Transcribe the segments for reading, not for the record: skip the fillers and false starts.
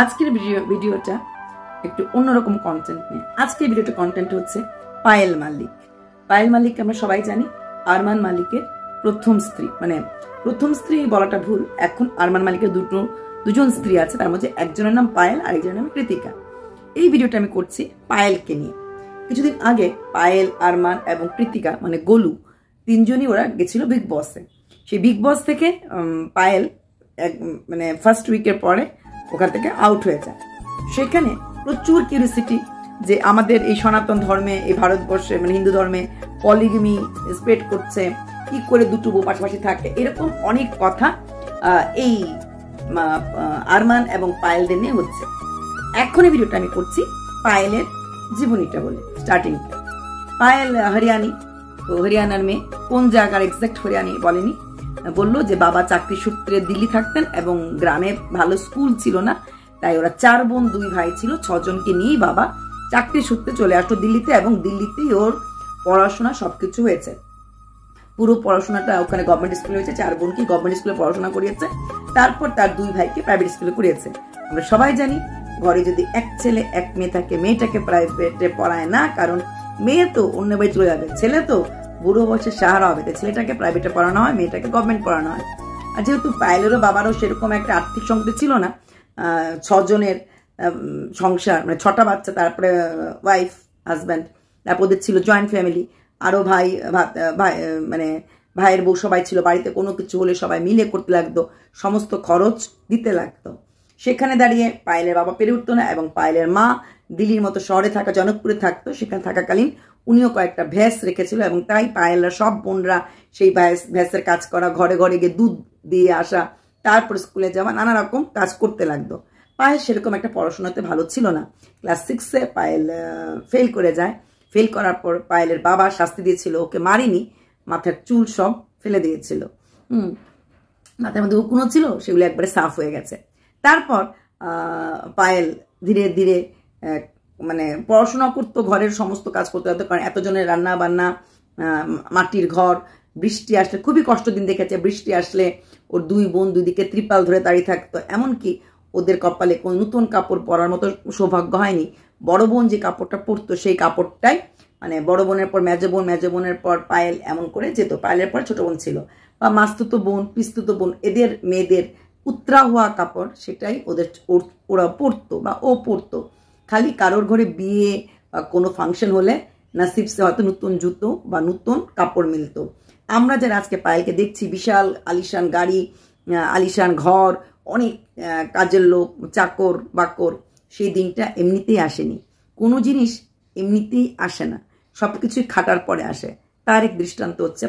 আজকের ভিডিওটা একটু অন্যরকম কন্টেন্ট নিয়ে। আজকের ভিডিওটা কন্টেন্ট হচ্ছে পায়েল মালিক। পায়েল মালিক আমরা সবাই জানি আরমান মালিকের প্রথম স্ত্রী, মানে প্রথম স্ত্রী বলাটা ভুল, এখন আরমান মালিকের দুজন স্ত্রী আছে, তার মধ্যে একজনের নাম পায়েল আর একজনের নাম কৃতিকা। এই ভিডিওটা আমি করছি পায়েলকে নিয়ে। কিছুদিন আগে পায়েল, আরমান এবং কৃতিকা মানে গোলু তিনজনই ওরা গেছিল বিগ বসে। সেই বিগ বস থেকে পায়েল মানে ফার্স্ট উইকের পরে ওখান থেকে আউট হয়ে যায়। সেখানে প্রচুর কিউরিওসিটি যে আমাদের এই সনাতন ধর্মে, এই ভারতবর্ষে মানে হিন্দু ধর্মে পলিগমি স্প্রেড করছে, কি করে দুটো বউ পাশাপাশি থাকে, এরকম অনেক কথা এই আরমান এবং পায়েলদের নিয়ে হচ্ছে। এখন এই ভিডিওটা আমি করছি পায়েলের জীবনীটা বলে। স্টার্টিং পায়েল হরিয়ানি, তো হরিয়ানার মেয়ে, কোন জায়গার এক্সাক্ট হরিয়ানি বলেনি, বললো যে বাবা চাকরি সূত্রে দিল্লি থাকতেন এবং গ্রামে ভালো স্কুল ছিল না, তাই ওরা 4 বোন 2 ভাই ছিল, 6 জনকে নিয়েই বাবা চাকরি সূত্রে চলে আসতো দিল্লিতে, এবং দিল্লিতেই ওর পড়াশোনা সবকিছু হয়েছে। পুরো পড়াশোনাটা ওখানে গভর্নমেন্ট স্কুলে হয়েছে, 4 বোনকে গভর্নমেন্ট স্কুলে পড়াশোনা করিয়েছে, তারপর তার 2 ভাইকে প্রাইভেট স্কুলে করিয়েছে। আমরা সবাই জানি ঘরে যদি এক ছেলে এক মেয়ে থাকে, মেয়েটাকে প্রাইভেটে পড়ায় না, কারণ মেয়ে তো অন্য বাড়ি চলে যাবে, ছেলে তো বুড়ো বয়সে সাহারা হবে, তাই ছেলেটাকে প্রাইভেটে পড়ানো হয়, মেয়েটাকে গভর্নমেন্ট পড়ানো হয়। আর যেহেতু পায়েলেরও বাবারও সেরকম একটা আর্থিক সংকট ছিল না, 6 জনের সংসার, মানে 6টা বাচ্চা, তারপরে ওয়াইফ হাজব্যান্ড, তারপর ওদের ছিল জয়েন্ট ফ্যামিলি, আরো ভাই মানে ভাইয়ের বউ সবাই ছিল বাড়িতে, কোনো কিছু হলে সবাই মিলে করতে লাগতো, সমস্ত খরচ দিতে লাগতো। সেখানে দাঁড়িয়ে পায়েলের বাবা পেরে উঠতো না, এবং পায়েলের মা দিল্লির মতো শহরে থাকা, জনকপুরে থাকতো, সেখানে থাকাকালীন উনিও কয়েকটা ভ্যাস রেখেছিল, এবং তাই পায়েলরা সব বোনরা সেই ভ্যাসের কাজ করা, ঘরে ঘরে গিয়ে দুধ দিয়ে আসা, তারপর স্কুলে যাওয়া, নানা রকম কাজ করতে লাগতো। পায়েল সেরকম একটা পড়াশোনাতে ভালো ছিল না। ক্লাস 6-এ পায়েল ফেল করে যায়। ফেল করার পর পায়েলের বাবা শাস্তি দিয়েছিল, ওকে মারিনি, মাথার চুল সব ফেলে দিয়েছিল, মাথার মধ্যে উকুনো ছিল, সেগুলো একবারে সাফ হয়ে গেছে। তারপর পায়েল ধীরে ধীরে মানে পড়াশোনা করতো, ঘরের সমস্ত কাজ করতে হতো, কারণ এতজনের রান্না বান্না, মাটির ঘর, বৃষ্টি আসলে খুবই কষ্ট দিন দেখেছে। বৃষ্টি আসলে ওর 2 বোন 2 দিকে ত্রিপাল ধরে দাঁড়িয়ে থাকতো, এমনকি ওদের কপালে কোনো নতুন কাপড় পরার মতো সৌভাগ্য হয়নি। বড় বোন যে কাপড়টা পরতো সেই কাপড়টাই, মানে বড় বোনের পর মেজো বোন, মেজো বোনের পর পায়েল, এমন করে যেত। পায়েলের পর ছোট বোন ছিল, বা মাস্তুতো বোন, পিস্তুতো বোন, এদের মেয়েদের উত্তরা হওয়া কাপড়, সেটাই ওরা পরতো বা ও পরতো। খালি কারোর ঘরে বিয়ে বা কোনো ফাংশন হলে নাসিবসে হয়তো নতুন জুতো বা নতুন কাপড় মিলতো। আমরা যারা আজকে পায়েলকে দেখছি, বিশাল আলিশান গাড়ি, আলিশান ঘর, অনেক কাজের লোক, চাকর বাকর, সেই দিনটা এমনিতেই আসেনি। কোনো জিনিস এমনিতেই আসে না, সবকিছুই খাটার পরে আসে। তার এক দৃষ্টান্ত হচ্ছে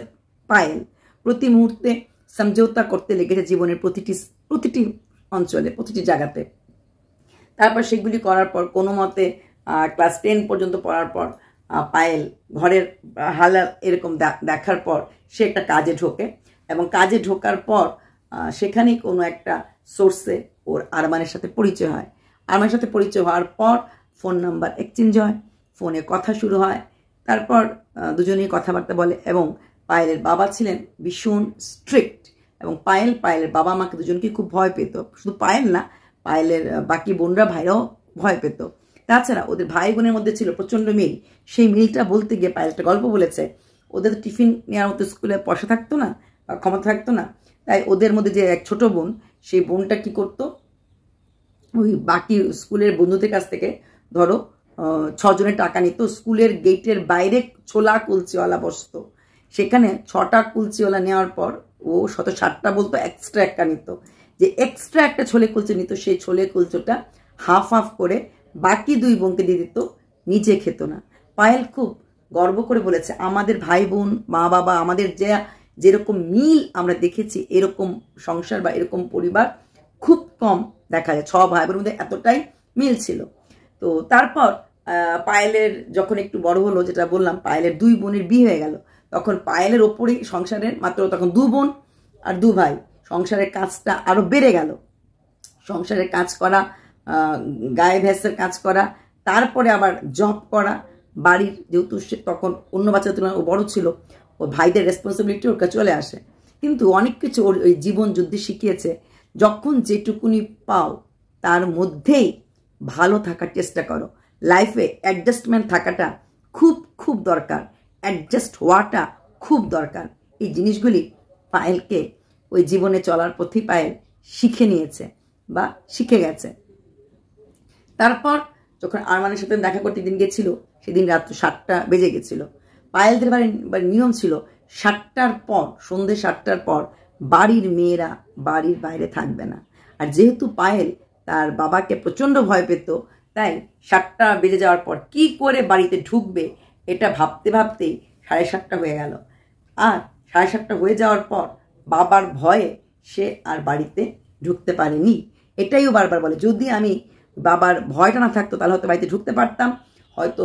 পায়েল। প্রতি মুহূর্তে সমঝোতা করতে লেগেছে জীবনের প্রতিটি অঞ্চলে, প্রতিটি জায়গাতে। তারপর সেগুলি করার পর কোনো মতে ক্লাস 10 পর্যন্ত পড়ার পর পায়েল ঘরের হালাত এরকম দেখার পর সে একটা কাজে ঢোকে, এবং কাজে ঢোকার পর সেখানেই কোনো একটা সোর্সে ওর আরমানের সাথে পরিচয় হয়। আরমানের সাথে পরিচয় হওয়ার পর ফোন নাম্বার এক্সচেঞ্জ হয়, ফোনে কথা শুরু হয়, তারপর দুজনেই কথাবার্তা বলে। এবং পায়েলের বাবা ছিলেন ভীষণ স্ট্রিক্ট, এবং পায়েলের বাবা মাকে দুজনকে খুব ভয় পেত। শুধু পায়েল না, পায়েলের বাকি বোনরা ভাইরাও ভয় পেত। তাছাড়া ওদের ভাই বোনের মধ্যে ছিল প্রচণ্ড মিল। সেই মিলটা বলতে গিয়ে পায়েল একটা গল্প বলেছে, ওদের তো টিফিন নেওয়ার মতো স্কুলে পয়সা থাকতো না বা ক্ষমতা থাকতো না, তাই ওদের মধ্যে যে এক ছোট বোন, সেই বোনটা কি করতো, ওই বাকি স্কুলের বন্ধুদের কাছ থেকে ধরো 6 জনের টাকা নিত, স্কুলের গেটের বাইরে ছোলা কুলচিওয়ালা বসতো, সেখানে 6টা কুলচিওয়ালা নেওয়ার পর ও 7টা বলতো, এক্সট্রা একটা নিত। যে এক্সট্রা একটা ছোলে কুলচে নিত, সেই ছোলে কুলচোটা হাফ হাফ করে বাকি 2 বোনকে দিয়ে দিত, নিজে খেত না। পায়েল খুব গর্ব করে বলেছে, আমাদের ভাই বোন, মা বাবা, আমাদের যেরকম মিল আমরা দেখেছি, এরকম সংসার বা এরকম পরিবার খুব কম দেখা যায়। 6 ভাই বোনের মধ্যে এতটাই মিল ছিল। তো তারপর পায়েলের যখন একটু বড় হলো, যেটা বললাম, পায়েলের 2 বোনের বিয়ে হয়ে গেল, তখন পায়েলের ওপরেই সংসারের মাত্র তখন 2 বোন আর 2 ভাই, সংসারের কাজটা আরো বেড়ে গেল। সংসারের কাজ করা, গায়ে ভ্যাসের কাজ করা, তারপরে আবার জব করা, বাড়ির, যেহেতু সে তখন অন্য বাচ্চাদের তুলনায় ও বড় ছিল, ও ভাইদের রেসপন্সিবিলিটি ওর কাছে চলে আসে। কিন্তু অনেক কিছু ওর ওই জীবন যুদ্ধে শিখিয়েছে, যখন যেটুকুনি পাও তার মধ্যেই ভালো থাকার চেষ্টা করো। লাইফে অ্যাডজাস্টমেন্ট থাকাটা খুব খুব দরকার, অ্যাডজাস্ট হওয়াটা খুব দরকার। এই জিনিসগুলি পায়েলকে ওই জীবনে চলার পথে পায়েল শিখে নিয়েছে বা শিখে গেছে। তারপর যখন আরমানের সাথে দেখা করতে দিন গেছিল, সেদিন রাত্র 7টা বেজে গেছিল। পায়েলদের বাড়ির নিয়ম ছিল 7টার পর, সন্ধ্যে 7টার পর বাড়ির মেয়েরা বাড়ির বাইরে থাকবে না। আর যেহেতু পায়েল তার বাবাকে প্রচণ্ড ভয় পেত, তাই 7টা বেজে যাওয়ার পর কি করে বাড়িতে ঢুকবে এটা ভাবতে ভাবতেই 7:30 হয়ে গেল। আর 7:30 হয়ে যাওয়ার পর বাবার ভয়ে সে আর বাড়িতে ঢুকতে পারেনি। এটাইও বারবার বলে, যদি আমি বাবার ভয়টা না থাকতো তাহলে হয়তো বাড়িতে ঢুকতে পারতাম, হয়তো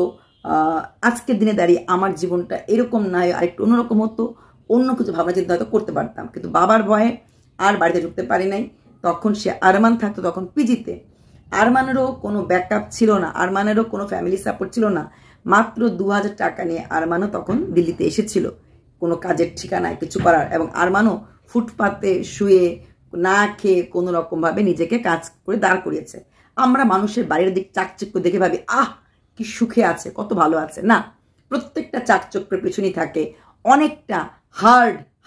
আজকের দিনে দাঁড়িয়ে আমার জীবনটা এরকম নয়, আরেকটু অন্যরকম হতো, অন্য কিছু ভাবনা চিন্তা হয়তো করতে পারতাম। কিন্তু বাবার ভয়ে আর বাড়িতে ঢুকতে পারি নাই। তখন সে আরমান থাকতো তখন পিজিতে। আরমানেরও কোনো ব্যাকআপ ছিল না, আরমানেরও কোনো ফ্যামিলি সাপোর্ট ছিল না। মাত্র 2000 টাকা নিয়ে আরমানও তখন দিল্লিতে এসেছিল, কোনো কাজের ঠিকানায় কিছু করার। এবং আরমানও ফুটপাতে শুয়ে না খেয়ে কোনো রকমভাবে নিজেকে কাজ করে দাঁড় করিয়েছে। আমরা মানুষের বাইরের দিক চাকচিক্য দেখে ভাবি, আহ কি সুখে আছে, কত ভালো আছে। না, প্রত্যেকটা চাকচক্যের পেছনেই থাকে অনেকটা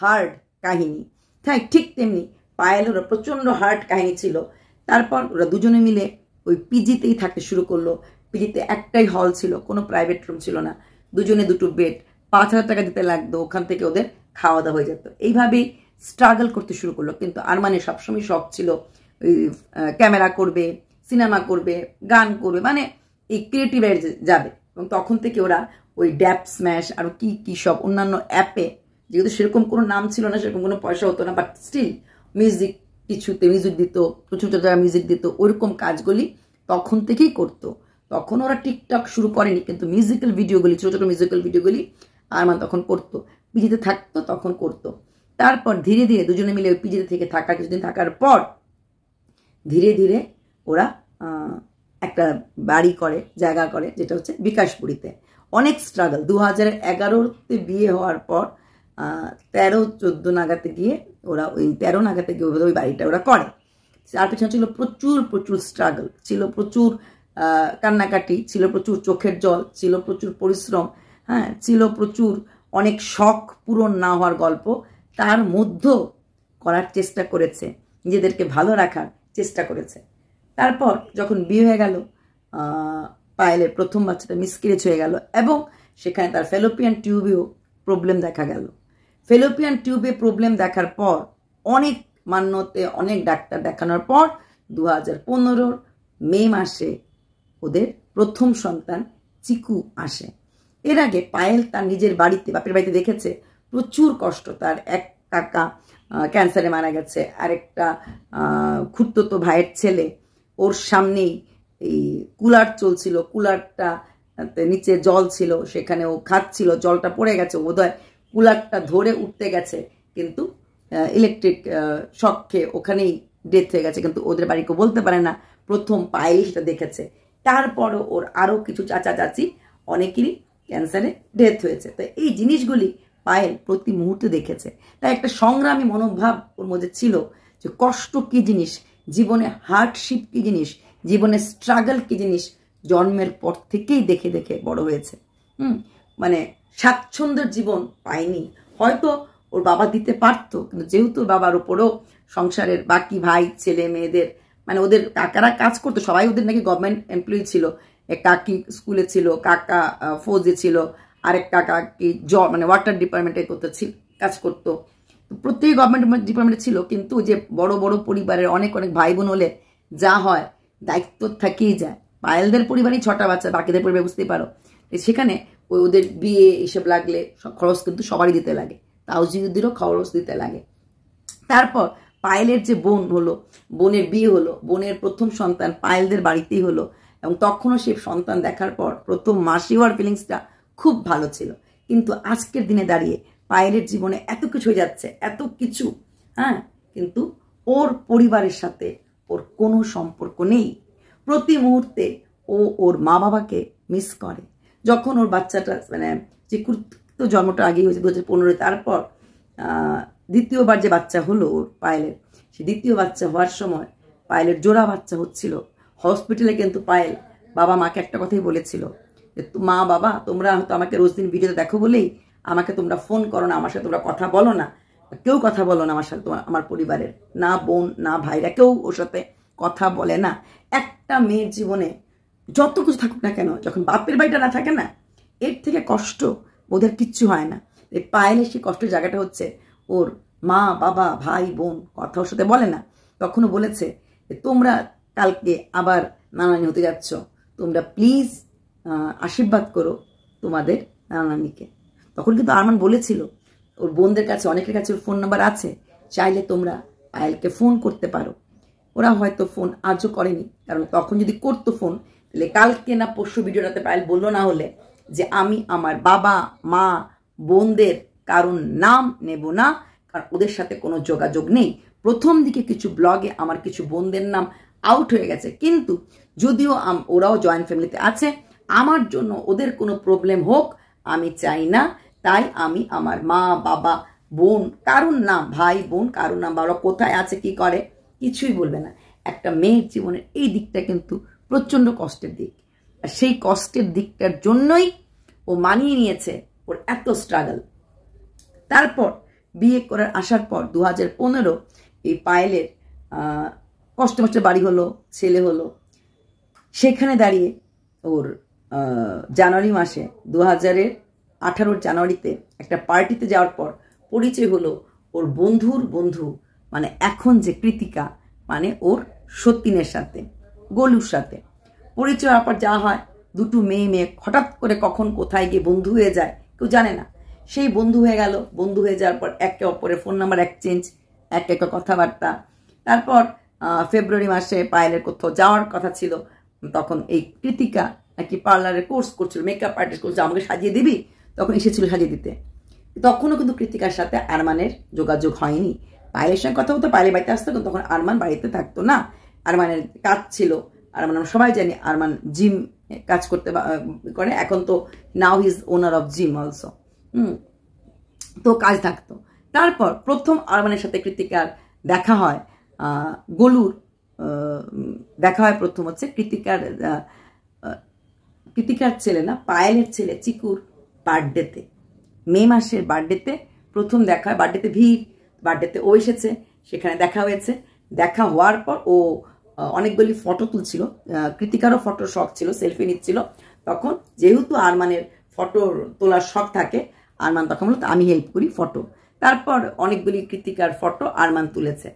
হার্ড কাহিনী। তাই ঠিক তেমনি পায়েলেরও প্রচণ্ড হার্ড কাহিনী ছিল। তারপর ওরা দুজনে মিলে ওই পিজিতেই থাকতে শুরু করলো। পিজিতে একটাই হল ছিল, কোনো প্রাইভেট রুম ছিল না, দুজনে দুটো বেড, 5000 টাকা দিতে লাগতো, ওখান থেকে ওদের খাওয়া দাওয়া হয়ে যেত। এইভাবেই স্ট্রাগল করতে শুরু করলো। কিন্তু আরমানের সবসময় শখ ছিল ওই ক্যামেরা করবে, সিনেমা করবে, গান করবে, মানে এই ক্রিয়েটিভ যাবে। এবং তখন থেকে ওরা ওই ড্যাপ স্ম্যাশ আর কি কি সব অন্যান্য অ্যাপে, যেহেতু সেরকম কোনো নাম ছিল না, সেরকম কোনো পয়সা হতো না, বাট স্টিল মিউজিক, কিছুতে মিউজিক দিত, ছোটো ছোটো জায়গায় মিউজিক দিত, ওইরকম কাজগুলি তখন থেকেই করতো। তখন ওরা টিকটক শুরু করেনি, কিন্তু মিউজিক্যাল ভিডিওগুলি, ছোটো ছোটো মিউজিক্যাল ভিডিওগুলি আরমান তখন করতো, পিজিতে থাকতো তখন করতো। তারপর ধীরে ধীরে দুজনে মিলে ওই পিজিতে থেকে থাকার কিছুদিন থাকার পর ধীরে ধীরে ওরা একটা বাড়ি করে, জায়গা করে, যেটা হচ্ছে বিকাশপুরীতে। অনেক স্ট্রাগল, 2011-তে বিয়ে হওয়ার পর 13-14 নাগাতে গিয়ে ওরা, ওই 13 নাগাতে গিয়ে ওই বাড়িটা ওরা করে। তার পেছনে ছিল প্রচুর স্ট্রাগল, ছিল প্রচুর কান্নাকাটি, ছিল প্রচুর চোখের জল, ছিল প্রচুর পরিশ্রম, হ্যাঁ, ছিল প্রচুর অনেক শখ পূরণ না হওয়ার গল্প। তার মধ্যেও করার চেষ্টা করেছে, নিজেদেরকে ভালো রাখার চেষ্টা করেছে। তারপর যখন বিয়ে হয়ে গেল, পায়েলের প্রথম বাচ্চাটা মিসক্যারেজ হয়ে গেল এবং সেখানে তার ফ্যালোপিয়ান টিউবেও প্রবলেম দেখা গেল। ফ্যালোপিয়ান টিউবে প্রবলেম দেখার পর অনেক মান্যতে, অনেক ডাক্তার দেখানোর পর 2015 মে মাসে ওদের প্রথম সন্তান চিকু আসে। এর আগে পায়েল তার নিজের বাড়িতে, বাপের বাড়িতে দেখেছে প্রচুর কষ্ট। তার এক কাকা ক্যান্সারে মারা গেছে, আরেকটা খুড়তো ভাইয়ের ছেলে, ওর সামনেই এই কুলার চলছিল, কুলারটা নিচে জল ছিল, সেখানে ও খাচ্ছিল, জলটা পড়ে গেছে, বোধহয় কুলারটা ধরে উঠতে গেছে, কিন্তু ইলেকট্রিক শক খেয়ে ওখানেই ডেথ হয়ে গেছে। কিন্তু ওদের বাড়ি কেউ বলতে পারে না, প্রথম পায়েলই সেটা দেখেছে। তারপরও ওর আরও কিছু চাচা চাচি অনেকেরই ক্যান্সারে ডেথ হয়েছে। তো এই জিনিসগুলি পায়েল প্রতি মুহূর্তে দেখেছে। তাই একটা সংগ্রামী মনোভাব ওর মধ্যে ছিল যে কষ্ট কি জিনিস, জীবনে হার্ডশিপ কি জিনিস, জীবনে স্ট্রাগল কি জিনিস, জন্মের পর থেকেই দেখে দেখে বড় হয়েছে। মানে স্বাচ্ছন্দ্যের জীবন পায়নি। হয়তো ওর বাবা দিতে পারতো, কিন্তু যেহেতু বাবার উপরও সংসারের বাকি ভাই ছেলে মেয়েদের, মানে ওদের কাকারা কাজ করতো, সবাই ওদের নাকি গভর্নমেন্ট এমপ্লয়ি ছিল। এক কাকি স্কুলে ছিল, কাকা ফৌজে ছিল, আরেক কাকা কি মানে ওয়াটার ডিপার্টমেন্টে কাজ করতো। প্রত্যেকে গভর্নমেন্ট ডিপার্টমেন্টে ছিল। কিন্তু যে বড় বড় পরিবারের অনেক ভাই বোন হলে যা হয়, দায়িত্ব থেকেই যায়। পায়েলদের পরিবারই 6টা বাচ্চা, বাকিদের পরিবার বুঝতেই পারো। সেখানে ওদের বিয়ে এসব লাগলে খরচ কিন্তু সবারই দিতে লাগে, তাওজিউদ্দিরও খরচ দিতে লাগে। তারপর পায়েলের যে বোন হলো, বোনের বিয়ে হলো, বোনের প্রথম সন্তান পায়েলদের বাড়িতেই হলো। এবং তখনও সে সন্তান দেখার পর প্রথম মাসি হওয়ার ফিলিংসটা খুব ভালো ছিল। কিন্তু আজকের দিনে দাঁড়িয়ে পায়েলের জীবনে এত কিছু হয়ে যাচ্ছে, এত কিছু, হ্যাঁ, কিন্তু ওর পরিবারের সাথে ওর কোনো সম্পর্ক নেই। প্রতি মুহূর্তে ও ওর মা বাবাকে মিস করে। যখন ওর বাচ্চাটা, মানে চিকুর তো জন্মটা আগেই হয়েছে 2015, তারপর দ্বিতীয়বার যে বাচ্চা হলো ওর পায়েলের, সে দ্বিতীয় বাচ্চা হওয়ার সময় পায়েলের জোড়া বাচ্চা হচ্ছিল। হসপিটালে কিন্তু পায়েল বাবা মাকে একটা কথাই বলেছিল যে মা বাবা তোমরা হয়তো আমাকে রোজ দিন ভিডিওতে দেখো বলেই আমাকে তোমরা ফোন করো না, আমার সাথে তোমরা কথা বলো না, কেউ কথা বলো না আমার সাথে, তোমার আমার পরিবারের না বোন না ভাইরা কেউ ওর সাথে কথা বলে না। একটা মেয়ের জীবনে যত কিছু থাকুক না কেন, যখন বাপের বাড়িটা না থাকে না, এর থেকে কষ্ট ওদের কিচ্ছু হয় না। এই পায়েলের সেই কষ্টের জায়গাটা হচ্ছে ওর মা বাবা ভাই বোন কথা ওর সাথে বলে না। তখনও বলেছে যে তোমরা কালকে আবার নানানি হতে যাচ্ছ, তোমরা প্লিজ আশীর্বাদ করো তোমাদের নানানিকে। তখন কিন্তু আরমান বলেছিল ওর বোনদের কাছে, অনেকের কাছে ওর ফোন নাম্বার আছে, চাইলে তোমরা পায়েলকে ফোন করতে পারো। ওরা হয়তো ফোন আজও করেনি, কারণ তখন যদি করতো ফোন তাহলে কালকে না পরশু ভিডিওটাতে পায়েল বললো না হলে যে আমি আমার বাবা মা বোনদের কারণ নাম নেব না, কারণ ওদের সাথে কোনো যোগাযোগ নেই। প্রথম দিকে কিছু ব্লগে আমার কিছু বোনদের নাম আউট হয়ে গেছে, কিন্তু যদিও ওরাও জয়েন্ট ফ্যামিলিতে আছে, আমার জন্য ওদের কোনো প্রবলেম হোক আমি চাই না। তাই আমি আমার মা বাবা বোন কারুর নাম, ভাই বোন কারুর নাম, বাবা কোথায় আছে কি করে কিছুই বলবে না। একটা মেয়ের জীবনের এই দিকটা কিন্তু প্রচণ্ড কষ্টের দিক, আর সেই কষ্টের দিকটার জন্যই ও মানিয়ে নিয়েছে ওর এত স্ট্রাগল। তারপর বিয়ে করার আসার পর 2015 এই পায়েলের কষ্ট মষ্টে বাড়ি হলো, ছেলে হলো। সেখানে দাঁড়িয়ে ওর জানুয়ারি মাসে 2018 জানুয়ারিতে একটা পার্টিতে যাওয়ার পর পরিচয় হলো ওর বন্ধুর বন্ধু, মানে এখন যে কৃতিকা, মানে ওর সতীনের সাথে, গোলুর সাথে পরিচয় হওয়ার পর যা হয়, দুটো মেয়ে হঠাৎ করে কখন কোথায় গিয়ে বন্ধু হয়ে যায় কেউ জানে না। সেই বন্ধু হয়ে গেল, বন্ধু হয়ে যাওয়ার পর একে অপরের ফোন নাম্বার এক্সচেঞ্জ, এক কথাবার্তা। তারপর ফেব্রুয়ারি মাসে পায়েলের কোথাও যাওয়ার কথা ছিল, তখন এই কৃতিকা নাকি পার্লারের কোর্স করছিল, মেকআপ আর্টিস্ট করছে, আমাকে সাজিয়ে দিবি, তখন এসেছিল সাজিয়ে দিতে। তখনও কিন্তু কৃতিকার সাথে আরমানের যোগাযোগ হয়নি। পায়েলের সঙ্গে কথা হতো, পায়েলের বাড়িতে আসতো, কিন্তু তখন আরমান বাড়িতে থাকতো না, আরমানের কাজ ছিল। আরমান আমরা সবাই জানি আরমান জিম কাজ করতে করে, এখন তো now he is owner of gym also. তো কাজ থাকতো। তারপর প্রথম আরমানের সাথে কৃতিকার দেখা হয়, গোলুর দেখা হয় প্রথম হচ্ছে কৃতিকার ছেলে না, পায়েলের ছেলে চিকুর বার্থডেতে, মে মাসের বার্থডেতে প্রথম দেখা হয়। বার্থডেতে ভিড়, বার্থডেতে ও এসেছে, সেখানে দেখা হয়েছে। দেখা হওয়ার পর ও অনেকগুলি ফটো তুলছিল, কৃতিকারও ফটোর শখ ছিল, সেলফি নিচ্ছিল। তখন যেহেতু আরমানের ফটো তোলার শখ থাকে, আরমান তখন বলতো আমি হেল্প করি ফটো। তারপর অনেকগুলি কৃতিকার ফটো আরমান তুলেছে।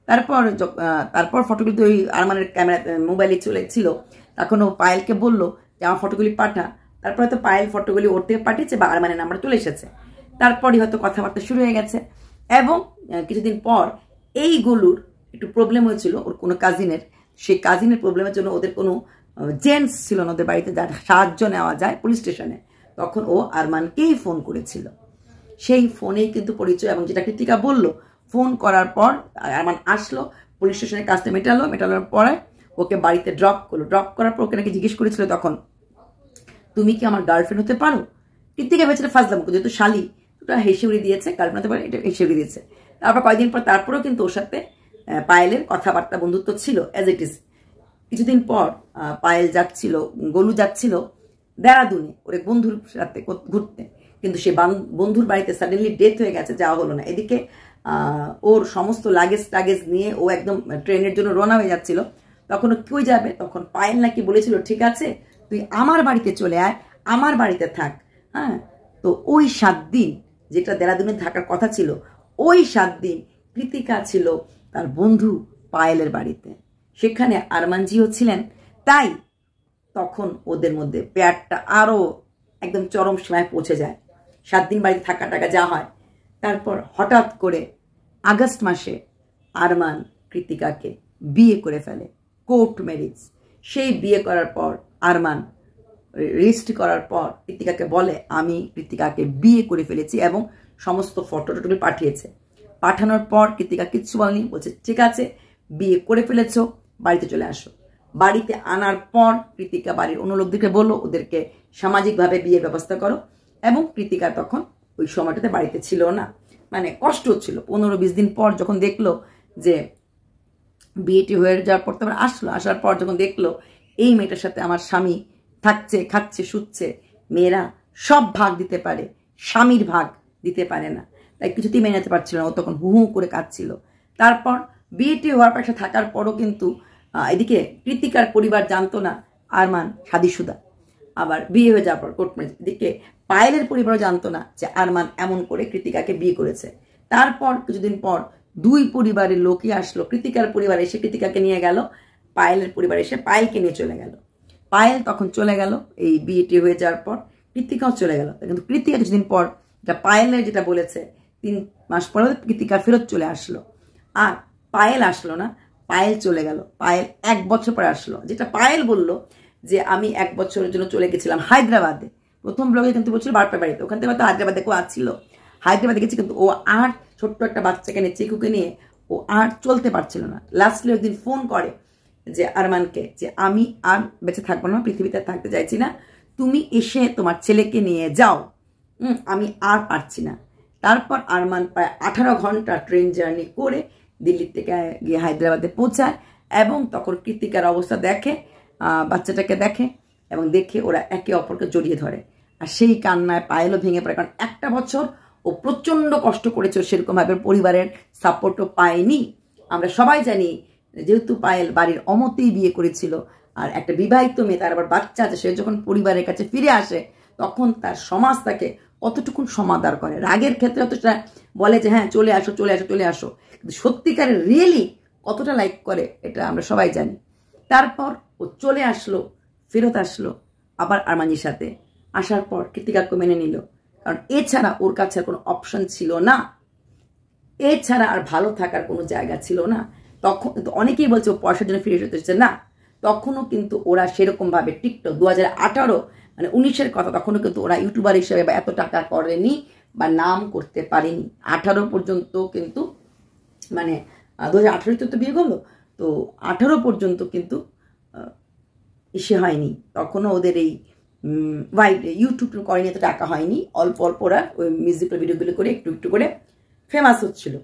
তারপর ফটোগুলি তো ওই আরমানের ক্যামেরা মোবাইলে চলেছিল। তখন ও পায়েলকে বললো যে আমার ফটোগুলি পাঠা। তারপর হয়তো পায়েল ফটোগুলি ওর থেকে পাঠিয়েছে বা আরমানের নাম্বার চলে এসেছে। তারপরই হয়তো কথাবার্তা শুরু হয়ে গেছে। এবং কিছুদিন পর এই গোলুর একটু প্রবলেম হয়েছিল ওর কোনো কাজিনের, সেই কাজিনের প্রবলেমের জন্য ওদের কোনো জেন্টস ছিল না ওদের বাড়িতে যার সাহায্য নেওয়া যায় পুলিশ স্টেশনে। তখন ও আরমানকেই ফোন করেছিল, সেই ফোনেই কিন্তু পরিচয়। এবং যেটা কৃতিকা বললো, ফোন করার পর আরমান আসলো, পুলিশ স্টেশনের কাজটা মেটানোর পরে ওকে বাড়িতে ড্রপ করলো। ড্রপ করার পর ওকে নাকি জিজ্ঞেস করেছিল তখন, তুমি কি আমার গার্লফ্রেন্ড হতে পারো? কৃতিকা ভেবেছিল ফাজলাম, যেহেতু শালি ওটা হেসে উড়িয়ে দিয়েছে, গার্লফ্রেন্ড হতে পারে এটা হেসে উড়িয়ে দিয়েছে। তারপর কয়েকদিন পর তারপরেও কিন্তু ওর সাথে পায়েলের কথাবার্তা বন্ধুত্ব ছিল অ্যাজ ইট ইজ। কিছুদিন পর পায়েল যাচ্ছিল, গোলু যাচ্ছিল দেরাদুনে ওর এক বন্ধুর সাথে ঘুরতে, কিন্তু সে বন্ধুর বাড়িতে সাডেনলি ডেথ হয়ে গেছে, যাওয়া হলো না। এদিকে ওর সমস্ত লাগেজ নিয়ে ও একদম ট্রেনের জন্য রওনা হয়ে যাচ্ছিল। তখন কই যাবে, তখন পায়েল নাকি বলেছিল ঠিক আছে তুই আমার বাড়িতে চলে আয়, আমার বাড়িতে থাক। হ্যাঁ, তো ওই 7 দিন যেটা দেরাদুনে থাকার কথা ছিল, ওই 7 দিন কৃতিকা ছিল তার বন্ধু পায়েলের বাড়িতে, সেখানে আরমানজিও ছিলেন। তাই তখন ওদের মধ্যে পেয়ারটা আরো একদম চরম সীমায় পৌঁছে যায়। 7 দিন বাড়িতে থাকা টাকা যা হয়। তারপর হঠাৎ করে আগস্ট মাসে আরমান কৃতিকাকে বিয়ে করে ফেলে, কোর্ট ম্যারেজ। সেই বিয়ে করার পর আরমান রেজিস্ট্রি করার পর কৃতিকাকে বলে আমি কৃতিকাকে বিয়ে করে ফেলেছি, এবং সমস্ত ফটো টটোগুলি পাঠিয়েছে। পাঠানোর পর কৃতিকা কিচ্ছু বলেনি, বলছে ঠিক আছে বিয়ে করে ফেলেছো, বাড়িতে চলে আসো। বাড়িতে আনার পর কৃতিকা বাড়ির অন্য লোকদেরকে বললো ওদেরকে সামাজিকভাবে বিয়ের ব্যবস্থা করো, এবং কৃতিকা তখন ওই সময়টাতে বাড়িতে ছিল না, মানে কষ্ট হচ্ছিল। 15-20 দিন পর যখন দেখলো যে বিয়েটি হয়ে যাওয়ার পর তারপর আসার পর যখন দেখলো এই মেয়েটার সাথে আমার স্বামী থাকছে, খাচ্ছে, শুচ্ছে, মেয়েরা সব ভাগ দিতে পারে, স্বামীর ভাগ দিতে পারে না, তাই কিছুতেই মেনে নিতে পারছিল না। ও তখন হু হু করে কাঁদছিল। তারপর বিয়েটি হওয়ার পর থাকার পরও কিন্তু এদিকে কৃতিকার পরিবার জানতো না আরমান শাদিশুদা। আবার বিয়ে হয়ে যাওয়ার পর কোর্ট ম্যারেজ, এদিকে পায়েলের পরিবারও জানতো না যে আরমান এমন করে কৃতিকাকে বিয়ে করেছে। তারপর কিছুদিন পর দুই পরিবারের লোকই আসলো, কৃতিকার পরিবার এসে কৃতিকাকে নিয়ে গেল, পায়েলের পরিবার এসে পায়েলকে নিয়ে চলে গেল। পায়েল তখন চলে গেল এই বিয়েটি হয়ে যাওয়ার পর, কৃতিকাও চলে গেল। কিন্তু কৃতিকা কিছুদিন পর পায়েলের যেটা বলেছে 3 মাস পরে কৃতিকা ফেরত চলে আসলো। আর পায়েল আসলো না, পায়েল চলে গেল। পায়েল 1 বছর পরে আসলো। যেটা পায়েল বলল যে আমি 1 বছরের জন্য চলে গেছিলাম হায়দ্রাবাদে। প্রথম ব্লগে কিন্তু বলছিল বারপার বাড়িতে, ওখান থেকে হয়তো হায়দ্রাবাদে কেউ আসছিল, হায়দ্রাবাদে গেছি, কিন্তু ও আর ছোট্ট একটা বাচ্চাকে নিয়ে, চিকুকে নিয়ে ও আর চলতে পারছিল না। লাস্টলি একদিন ফোন করে যে আরমানকে যে আমি আর বেঁচে থাকবো না, পৃথিবীতে থাকতে চাইছি না, তুমি এসে তোমার ছেলেকে নিয়ে যাও, আমি আর পারছি না। তারপর আরমান প্রায় 18 ঘন্টা ট্রেন জার্নি করে দিল্লি থেকে গিয়ে হায়দ্রাবাদে পৌঁছায় এবং তখন কৃতিকার অবস্থা দেখে, বাচ্চাটাকে দেখে এবং দেখে ওরা একে অপরকে জড়িয়ে ধরে। আর সেই কান্নায় পায়েলও ভেঙে পড়ে, কারণ 1 বছর ও প্রচণ্ড কষ্ট করেছে, সেরকমভাবে পরিবারের সাপোর্টও পায়নি। আমরা সবাই জানি যেহেতু পায়েল বাড়ির অমতেই বিয়ে করেছিল, আর একটা বিবাহিত মেয়ে, তার আবার বাচ্চা আছে, সে যখন পরিবারের কাছে ফিরে আসে তখন তার সমাজ তাকে কতটুকুন সমাদর করে। রাগের ক্ষেত্রে হয়তো সেটা বলে যে হ্যাঁ চলে আসো চলে আসো চলে আসো, কিন্তু সত্যিকারের রিয়েলি কতটা লাইক করে এটা আমরা সবাই জানি। তারপর ও চলে আসলো, ফেরত আসলো আবার আরমানের সাথে। আসার পর কৃতিকাকে মেনে নিল, কারণ এছাড়া ওর কাছে কোনো অপশন ছিল না, এছাড়া আর ভালো থাকার কোনো জায়গা ছিল না। তখন কিন্তু অনেকেই বলছে ও পয়সার জন্য ফিরে এসেছে, না, তখনও কিন্তু ওরা সেরকমভাবে টিকটক 2018 মানে 19-এর কথা, তখনও কিন্তু ওরা ইউটিউবার হিসেবে বা এত টাকা করেনি বা নাম করতে পারেনি। 18 পর্যন্ত কিন্তু মানে 2018 তো বিয়ে করলো, তো 18 পর্যন্ত কিন্তু ইসে হয়নি, তখনও ওদের এই ইউটিউব করেনি, এত টাকা হয়নি, অল্প অল্প ওরা ওই মিউজিক্যাল ভিডিওগুলো করে একটু একটু করে ফেমাস হচ্ছিল।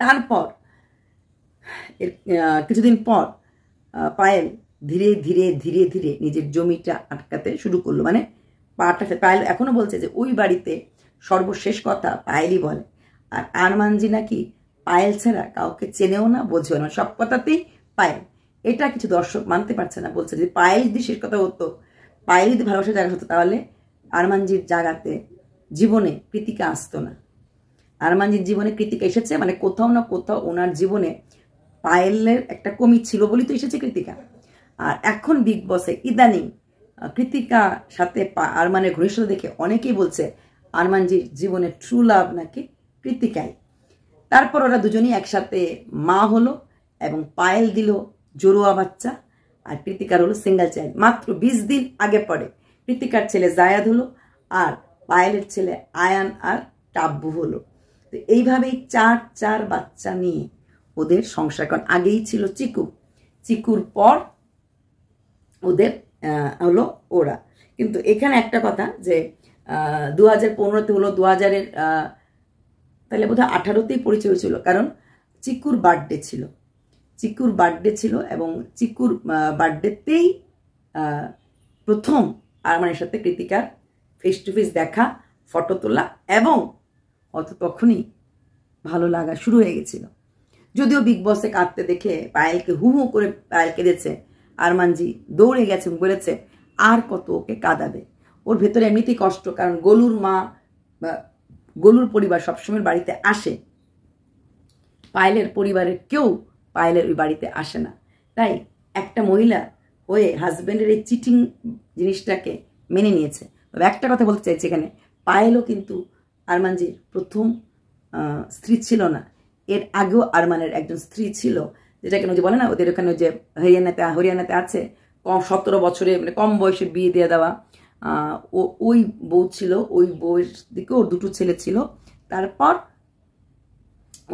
তারপর কিছুদিন পর পায়েল ধীরে ধীরে ধীরে ধীরে নিজের জমিটা আটকাতে শুরু করলো, মানে পাটা। পায়েল এখনো বলছে যে ওই বাড়িতে সর্বশেষ কথা পায়েলই বলে, আর আরমানজি নাকি পায়েল ছাড়া কাউকে চেনেও না, বোঝেও না, সব কথাতেই পায়েল। এটা কিছু দর্শক মানতে পারছে না, বলছে যে পায়েল যদি শেষ কথা হতো, পায়েল যদি ভালোবাসার জায়গা হতো, তাহলে আরমানজির জায়গাতে জীবনে কৃতিকা আসতো না। আরমানজির জীবনে কৃতিকা এসেছে, মানে কোথাও না কোথাও ওনার জীবনে পায়েলের একটা কমি ছিল বলেই তো এসেছে কৃতিকা। আর এখন বিগ বসে ইদানিং কৃতিকা সাথে আরমানের ঘনিষ্ঠতা দেখে অনেকেই বলছে আরমানজির জীবনে ট্রু লাভ নাকি কৃতিকাই। তারপর ওরা দুজনেই একসাথে মা হলো এবং পায়েল দিল জোরুয়া বাচ্চা, আর কৃতিকার হলো সিঙ্গেল চাইল্ড। মাত্র 20 দিন আগে পরে কৃতিকার ছেলে জায়াদ হলো আর পায়েলের ছেলে আয়ান আর টাব্বু হলো। তো এইভাবেই 4 বাচ্চা নিয়ে ওদের সংসার, কারণ আগেই ছিল চিকু, চিকুর পর ওদের হলো ওরা। কিন্তু এখানে একটা কথা যে 2015-তে হলো, 2000-এর তাহলে বোধহয় 18-তেই পরিচয় হয়েছিল, কারণ চিকুর বার্থডে ছিল, চিকুর বার্থডে ছিল এবং চিকুর বার্থডেতেই প্রথম আরমানের সাথে কৃতিকার ফেস টু ফেস দেখা, ফটো তোলা এবং অত তখনই ভালো লাগা শুরু হয়ে গেছিল। যদিও বিগ বসে কাঁদতে দেখে পায়েলকে হু হু করে পায়েল কেঁদেছে, আরমানজি দৌড়ে গেছে, বলেছে আর কত ওকে কাঁদাবে, ওর ভেতরে এমনিতেই কষ্ট, কারণ গোলুর মা বা গোলুর পরিবার সবসময় বাড়িতে আসে, পায়েলের পরিবারের কেউ পায়েলের ওই বাড়িতে আসে না। তাই একটা মহিলা হয়ে হাজব্যান্ডের এই চিটিং জিনিসটাকে মেনে নিয়েছে। তবে একটা কথা বলতে চাইছি এখানে, পায়েলও কিন্তু আরমানজির প্রথম স্ত্রী ছিল না, এর আগেও আরমানের একজন স্ত্রী ছিল, যেটা কেন যে বলে না ওদের ওখানে যে হরিয়ানাতে আছে 17 বছরে মানে কম বয়সে বিয়ে দিয়ে দেওয়া, ওই বউ ছিল, ওই বউয়ের দিকে ওর 2টো ছেলে ছিল। তারপর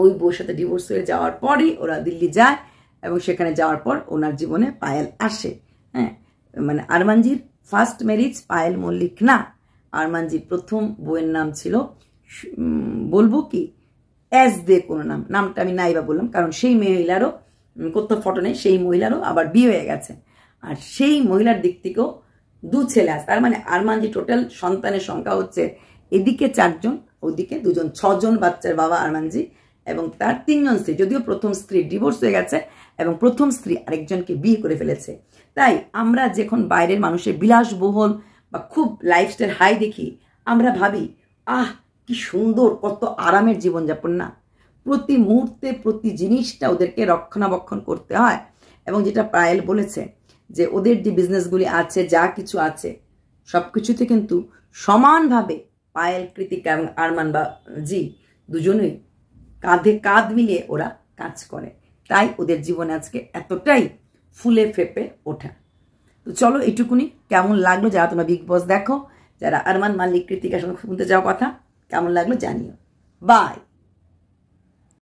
ওই বউর সাথে ডিভোর্স হয়ে যাওয়ার পরই ওরা দিল্লি যায় এবং সেখানে যাওয়ার পর ওনার জীবনে পায়েল আসে। হ্যাঁ, মানে আরমানজির ফার্স্ট ম্যারেজ পায়েল মল্লিক না, আরমানজির প্রথম বউয়ের নাম ছিল বলবো কি এস দিয়ে কোনো নামটা আমি নাইবা বললাম, কারণ সেই মহিলারও কোথাও ফটো নেই, সেই মহিলারও আবার বিয়ে হয়ে গেছে। আর সেই মহিলার দিক থেকেও 2 ছেলে আছে। তার মানে আরমান জি টোটাল সন্তানের সংখ্যা হচ্ছে এদিকে 4 জন, ওদিকে 2 জন, 6 জন বাচ্চার বাবা আরমানজি, এবং তার 3 জন স্ত্রী। যদিও প্রথম স্ত্রী ডিভোর্স হয়ে গেছে এবং প্রথম স্ত্রী আরেকজনকে বিয়ে করে ফেলেছে। তাই আমরা যখন বাইরের মানুষের বিলাসবহুল বা খুব লাইফস্টাইল হাই দেখি, আমরা ভাবি আহ কি সুন্দর, কত আরামের জীবনযাপন না। প্রতি মুহূর্তে প্রতি জিনিসটা ওদেরকে রক্ষণাবেক্ষণ করতে হয়। এবং যেটা পায়েল বলেছে যে ওদের যে বিজনেসগুলি আছে, যা কিছু আছে, সব কিছুতে কিন্তু সমানভাবে পায়েল, কৃতিকা এবং আরমান বা জি দুজনেই কাঁধে কাঁধ মিলিয়ে ওরা কাজ করে। তাই ওদের জীবনে আজকে এতটাই ফুলে ফেপে ওঠা। তো চলো এটুকুনি। কেমন লাগলো যারা তোমরা বিগ বস দেখো, যারা আরমান মালিক, কৃতিকার সঙ্গে শুনতে যাও কথা, কেমন লাগলো জানিও। বাই।